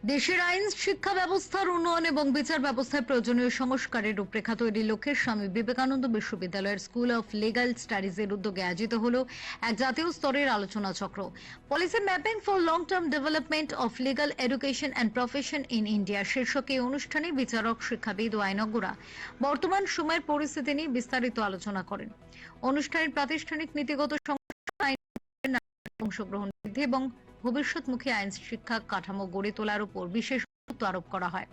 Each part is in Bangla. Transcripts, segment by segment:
দেশের আইন শিক্ষা ব্যবস্থার উন্নয়ন এবং বিচার ব্যবস্থায় প্রয়োজনীয় সংস্কারের রূপরেখা তৈরির লক্ষ্যে স্বামী বিবেকানন্দ বিশ্ববিদ্যালয়ের স্কুল অফ লিগ্যাল স্টাডিজের উদ্যোগে আয়োজিত হলো এক জাতীয় স্তরের আলোচনা চক্র। Policy mapping for long term development of legal education and profession in India শীর্ষক এই অনুষ্ঠানে বিচারক, শিক্ষাবিদ ও আইনজ্ঞরা বর্তমান সময়ের পরিস্থিতি নিয়ে বিস্তারিত আলোচনা করেন। অনুষ্ঠানের প্রাতিষ্ঠানিক নীতিগত অংশগ্রহণ বৃদ্ধি এবং ভবিষ্যৎমুখী আইন শিক্ষা কাঠামো গড়ে তোলার উপর বিশেষ গুরুত্ব আরোপ করা হয়।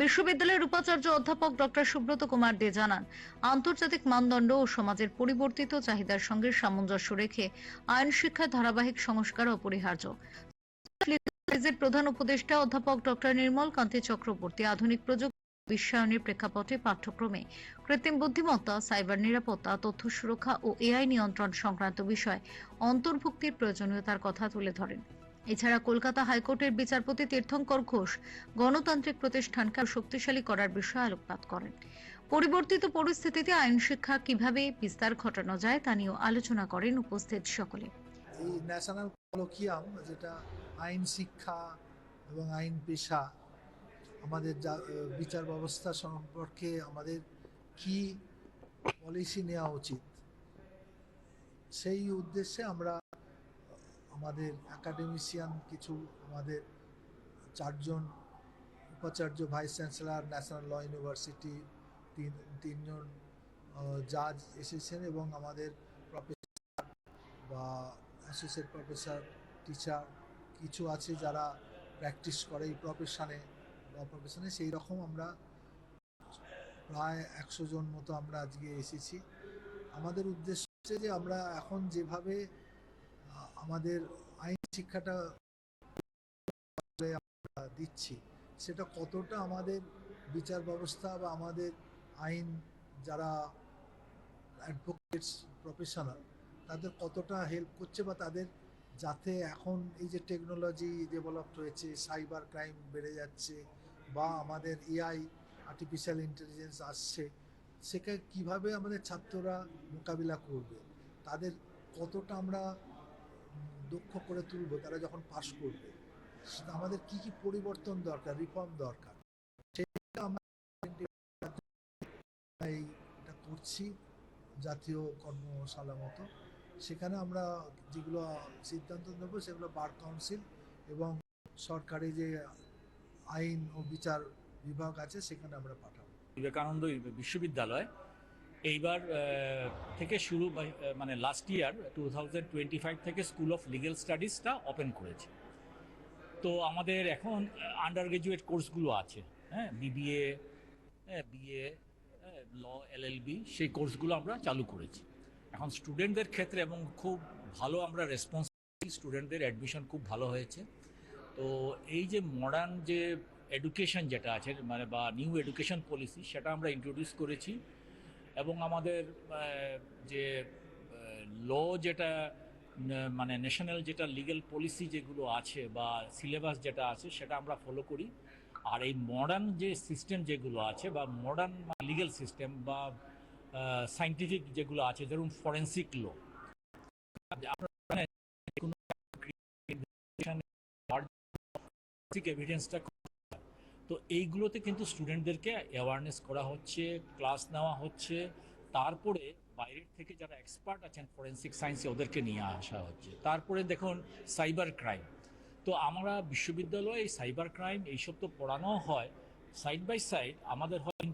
বিশ্ববিদ্যালয়ের উপাচার্য অধ্যাপক ডক্টর সুব্রত কুমার দে জানান, আন্তর্জাতিক মানদণ্ড ও সমাজের পরিবর্তিত চাহিদার সঙ্গে সামঞ্জস্য রেখে আইন শিক্ষার ধারাবাহিক সংস্কার অপরিহার্য। প্রধান উপদেষ্টা অধ্যাপক ডক্টর নির্মল কান্তি চক্রবর্তী আধুনিক প্রযুক্তি বিশ্বায়নের প্রেক্ষাপটে পাঠ্যক্রমে কৃত্রিম বুদ্ধিমত্তা, সাইবার নিরাপত্তা, তথ্য সুরক্ষা ও এআই নিয়ন্ত্রণ সংক্রান্ত বিষয় অন্তর্ভুক্তির প্রয়োজনীয়তার কথা তুলে ধরেন। এছাড়া কলকাতা হাইকোর্টের বিচারপতি তীর্থঙ্কর ঘোষ গণতান্ত্রিক প্রতিষ্ঠানকে শক্তিশালী করার বিষয়ে আলোকপাত করেন। পরিবর্তিত পরিস্থিতিতে আইন শিক্ষা কিভাবে বিস্তার ঘটানো যায় তা নিয়েও আলোচনা করেন উপস্থিত সকলে। এই ন্যাশনাল কলোকিয়াম, যেটা আইন শিক্ষা এবং আইন পেশা, আমাদের বিচার ব্যবস্থা সম্পর্কে আমাদের কি পলিসি নেওয়া উচিত, সেই উদ্দেশ্যে আমরা আমাদের একাডেমিশিয়ান কিছু, আমাদের 4 জন উপাচার্য, vice chancellor, national law university, তিনজন জাজ এসেছেন এবং আমাদের প্রফেসর বা অ্যাসোসিয়েট প্রফেসর, টিচার কিছু আছে যারা প্র্যাকটিস করে এই প্রফেশনে সেই রকম আমরা প্রায় 100 জন মতো আমরা আজকে এসেছি। আমাদের উদ্দেশ্য হচ্ছে যে আমরা এখন যেভাবে আমাদের আইন শিক্ষাটা দিচ্ছি সেটা কতটা আমাদের বিচার ব্যবস্থা বা আমাদের আইন যারা অ্যাডভোকেটস প্রফেশনাল তাদের কতটা হেল্প করছে, বা তাদের যাতে এখন এই যে টেকনোলজি ডেভেলপ হয়েছে, সাইবার ক্রাইম বেড়ে যাচ্ছে, বা আমাদের এআই আর্টিফিশিয়াল ইন্টেলিজেন্স আসছে, সেটা কিভাবে আমাদের ছাত্ররা মোকাবিলা করবে, তাদের কতটা আমরা দক্ষ করে তুলব তারা যখন পাশ করবে, আমাদের কি কি পরিবর্তন দরকার, রিফর্ম দরকার, সেটা আমরা এটা করছি জাতীয় কর্মশালা মতো। সেখানে আমরা যেগুলো সিদ্ধান্ত নেব সেগুলো বার কাউন্সিল এবং সরকারি যে আইন ও বিচার বিভাগ আছে সেখানে আমরা পাঠাবো। বিবেকানন্দ বিশ্ববিদ্যালয় এইবার থেকে শুরু, মানে লাস্ট ইয়ার 2025 থেকে স্কুল অফ লিগ্যাল স্টাডিজটা ওপেন করেছে। তো আমাদের এখন আন্ডার গ্রাজুয়েট কোর্সগুলো আছে, হ্যাঁ, বিবিএ, বিএ, ল, এলএলবি, সেই কোর্সগুলো আমরা চালু করেছি এখন স্টুডেন্টদের ক্ষেত্রে, এবং খুব ভালো আমরা রেসপন্স, স্টুডেন্টদের অ্যাডমিশন খুব ভালো হয়েছে। তো এই যে মডার্ন যে এডুকেশন যেটা আছে, মানে বা নিউ এডুকেশন পলিসি, সেটা আমরা ইন্ট্রোডিউস করেছি। এবং আমাদের যে ল যেটা, মানে ন্যাশনাল যেটা লিগ্যাল পলিসি যেগুলো আছে বা সিলেবাস যেটা আছে সেটা আমরা ফলো করি। আর এই মডার্ন যে সিস্টেম যেগুলো আছে, বা মডার্ন লিগ্যাল সিস্টেম বা সায়েন্টিফিক যেগুলো আছে, ধরুন ফরেন্সিক ল, এভিডেন্সটা, তো এইগুলোতে কিন্তু স্টুডেন্টদেরকে অ্যাওয়ারনেস করা হচ্ছে, ক্লাস নেওয়া হচ্ছে। তারপরে বাইরের থেকে যারা এক্সপার্ট আছেন ফরেন্সিক সায়েন্সে ওদেরকে নিয়ে আসা হচ্ছে। তারপরে দেখুন সাইবার ক্রাইম, তো আমরা বিশ্ববিদ্যালয়ে এই সাইবার ক্রাইম এইসব তো পড়ানো হয়, সাইড বাই সাইড আমাদের হয়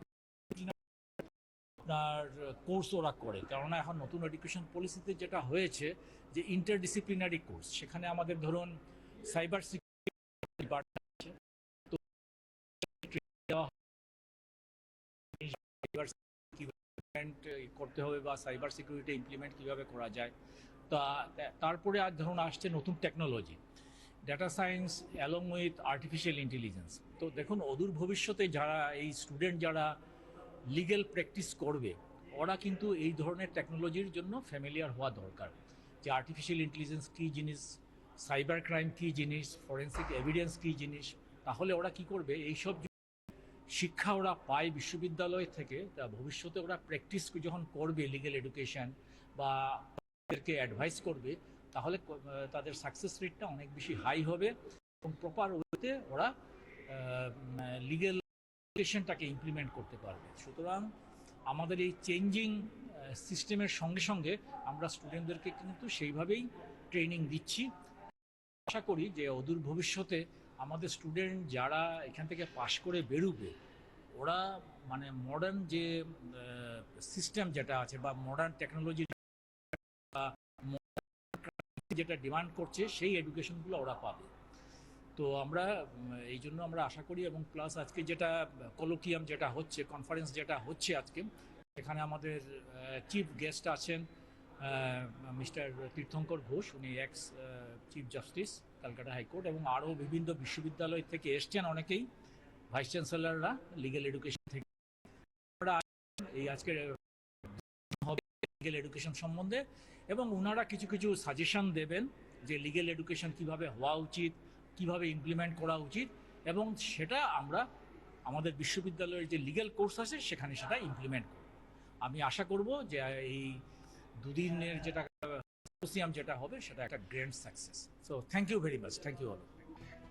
আপনার কোর্স ওরা করে। কেননা এখন নতুন এডুকেশন পলিসিতে যেটা হয়েছে যে ইন্টারডিসিপ্লিনারি কোর্স, সেখানে আমাদের ধরুন সাইবার সিকিউরিটি করতে হবে বা সাইবার সিকিউরিটি ইমপ্লিমেন্ট কিভাবে করা যায়। তা তারপরে আর ধরুন আসছে নতুন technology, data science along with artificial intelligence. তো দেখুন অদূর ভবিষ্যতে যারা এই স্টুডেন্ট যারা লিগ্যাল প্র্যাকটিস করবে, ওরা কিন্তু এই ধরনের টেকনোলজির জন্য ফ্যামিলিয়ার হওয়া দরকার, যে আর্টিফিশিয়াল ইন্টেলিজেন্স কী জিনিস, সাইবার ক্রাইম কী জিনিস, ফরেন্সিক এভিডেন্স কী জিনিস। তাহলে ওরা কি করবে, এইসব শিক্ষা ওরা পায় বিশ্ববিদ্যালয় থেকে, তা ভবিষ্যতে ওরা প্র্যাকটিস যখন করবে লিগ্যাল এডুকেশন বা তাদেরকে অ্যাডভাইস করবে, তাহলে তাদের সাকসেস রেটটা অনেক বেশি হাই হবে এবং প্রপার ওয়েতে ওরা লিগ্যাল এডুকেশনটাকে ইমপ্লিমেন্ট করতে পারবে। সুতরাং আমাদের এই চেঞ্জিং সিস্টেমের সঙ্গে সঙ্গে আমরা স্টুডেন্টদেরকে কিন্তু সেইভাবেই ট্রেনিং দিচ্ছি। আশা করি যে অদূর ভবিষ্যতে আমাদের স্টুডেন্ট যারা এখান থেকে পাশ করে বেরোবে, ওরা মানে মডার্ন যে সিস্টেম যেটা আছে বা মডার্ন টেকনোলজি যেটা ডিমান্ড করছে সেই এডুকেশনগুলো ওরা পাবে। তো আমরা এই জন্য আমরা আশা করি, এবং প্লাস আজকে যেটা কলোকিয়াম যেটা হচ্ছে, কনফারেন্স যেটা হচ্ছে আজকে, এখানে আমাদের চিফ গেস্ট আছেন মিস্টার তীর্থঙ্কর ঘোষ, উনি x chief justice Calcutta high court, এবং আরও বিভিন্ন বিশ্ববিদ্যালয় থেকে এসছেন অনেকেই, ভাইস চ্যান্সেলররা লিগ্যাল এডুকেশন থেকে। আমরা এই আজকে হবে লিগ্যাল এডুকেশন সম্বন্ধে, এবং ওনারা কিছু কিছু সাজেশন দেবেন যে লিগ্যাল এডুকেশন কিভাবে হওয়া উচিত, কিভাবে ইমপ্লিমেন্ট করা উচিত, এবং সেটা আমরা আমাদের বিশ্ববিদ্যালয়ের যে লিগ্যাল কোর্স আছে সেখানে সেটা ইমপ্লিমেন্ট করব। আমি আশা করব যে এই দুদিনের যেটা সিম্পোজিয়াম যেটা হবে সেটা একটা grand success. So thank you very much, thank you all.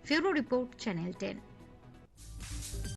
Bureau report, channel 10।